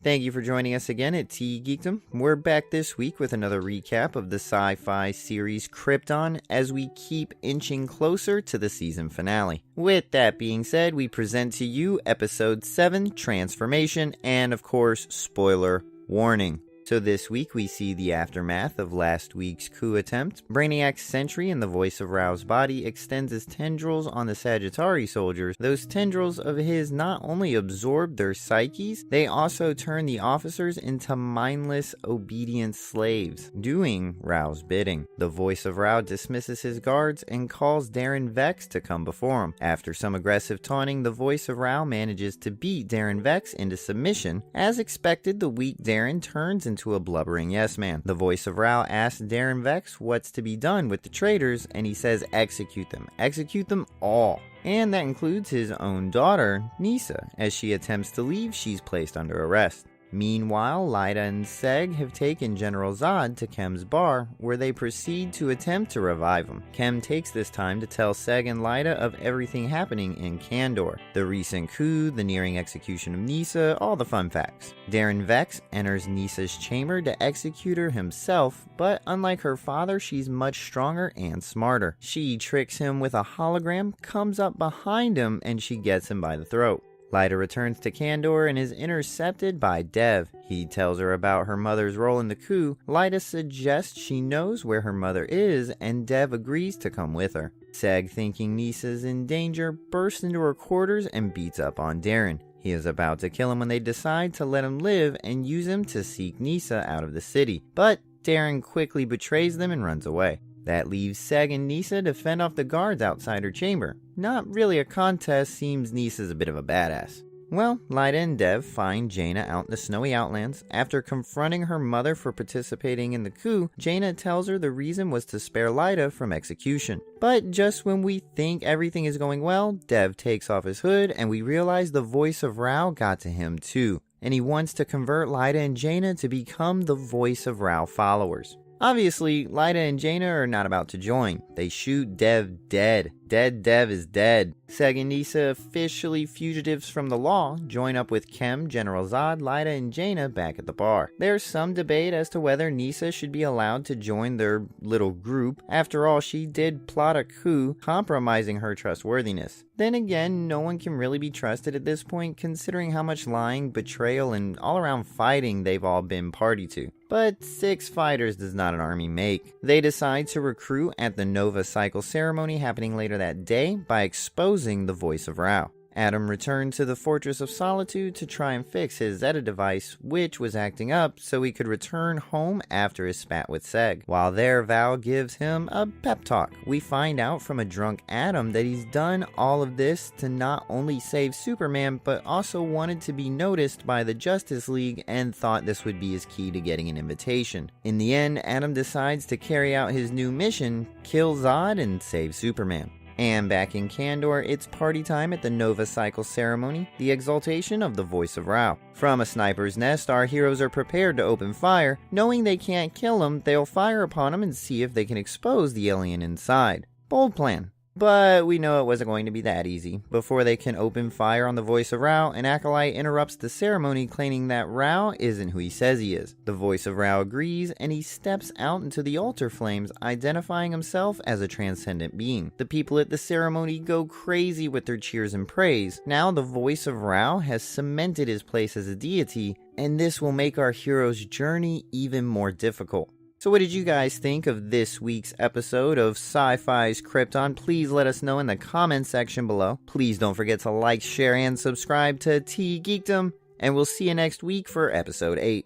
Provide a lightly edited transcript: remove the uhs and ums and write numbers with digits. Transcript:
Thank you for joining us again at TGeekdom. We're back this week with another recap of the sci-fi series Krypton as we keep inching closer to the season finale. With that being said, we present to you Episode 7, Transformation, and of course, spoiler warning. So this week we see the aftermath of last week's coup attempt. Brainiac's sentry in the voice of Rao's body extends his tendrils on the Sagittari soldiers. Those tendrils of his not only absorb their psyches, they also turn the officers into mindless, obedient slaves, doing Rao's bidding. The voice of Rao dismisses his guards and calls Darren Vex to come before him. After some aggressive taunting, the voice of Rao manages to beat Darren Vex into submission. As expected, the weak Darren turns into a blubbering yes man. The voice of Rao asks Darren Vex what's to be done with the traitors, and he says execute them all. And that includes his own daughter, Nisa. As she attempts to leave, she's placed under arrest. Meanwhile, Lyta and Seg have taken General Zod to Kem's bar, where they proceed to attempt to revive him. Kem takes this time to tell Seg and Lyta of everything happening in Kandor. The recent coup, the nearing execution of Nisa, all the fun facts. Darren Vex enters Nisa's chamber to execute her himself, but unlike her father, she's much stronger and smarter. She tricks him with a hologram, comes up behind him, and she gets him by the throat. Lyta returns to Kandor and is intercepted by Dev. He tells her about her mother's role in the coup. Lyta suggests she knows where her mother is, and Dev agrees to come with her. Seg, thinking Nisa's in danger, bursts into her quarters and beats up on Darren. He is about to kill him when they decide to let him live and use him to seek Nisa out of the city. But Darren quickly betrays them and runs away. That leaves Seg and Nisa to fend off the guards outside her chamber. Not really a contest, seems Nisa's a bit of a badass. Well, Lyta and Dev find Jaina out in the snowy outlands. After confronting her mother for participating in the coup, Jaina tells her the reason was to spare Lyta from execution. But just when we think everything is going well, Dev takes off his hood and we realize the voice of Rao got to him too. And he wants to convert Lyta and Jaina to become the voice of Rao followers. Obviously, Lyta and Jaina are not about to join. They shoot Dev dead. Dead Dev is dead. Seg and Nisa, officially fugitives from the law, join up with Kem, General Zod, Lyta, and Jaina back at the bar. There's some debate as to whether Nisa should be allowed to join their little group. After all, she did plot a coup, compromising her trustworthiness. Then again, no one can really be trusted at this point, considering how much lying, betrayal, and all-around fighting they've all been party to. But 6 fighters does not an army make. They decide to recruit at the Nova Cycle ceremony happening later that day by exposing the voice of Rao. Adam returned to the Fortress of Solitude to try and fix his Zeta device, which was acting up, so he could return home after his spat with Seg. While there, Val gives him a pep talk. We find out from a drunk Adam that he's done all of this to not only save Superman, but also wanted to be noticed by the Justice League and thought this would be his key to getting an invitation. In the end, Adam decides to carry out his new mission, kill Zod and save Superman. And back in Kandor, it's party time at the Nova Cycle ceremony, the exaltation of the voice of Rao. From a sniper's nest, our heroes are prepared to open fire. Knowing they can't kill him, they'll fire upon him and see if they can expose the alien inside. Bold plan. But we know it wasn't going to be that easy. Before they can open fire on the voice of Rao, an acolyte interrupts the ceremony claiming that Rao isn't who he says he is. The voice of Rao agrees and he steps out into the altar flames, identifying himself as a transcendent being. The people at the ceremony go crazy with their cheers and praise. Now the voice of Rao has cemented his place as a deity, and this will make our hero's journey even more difficult. So what did you guys think of this week's episode of Sci-Fi's Krypton? Please let us know in the comment section below. Please don't forget to like, share, and subscribe to TGeekdom. And we'll see you next week for episode 8.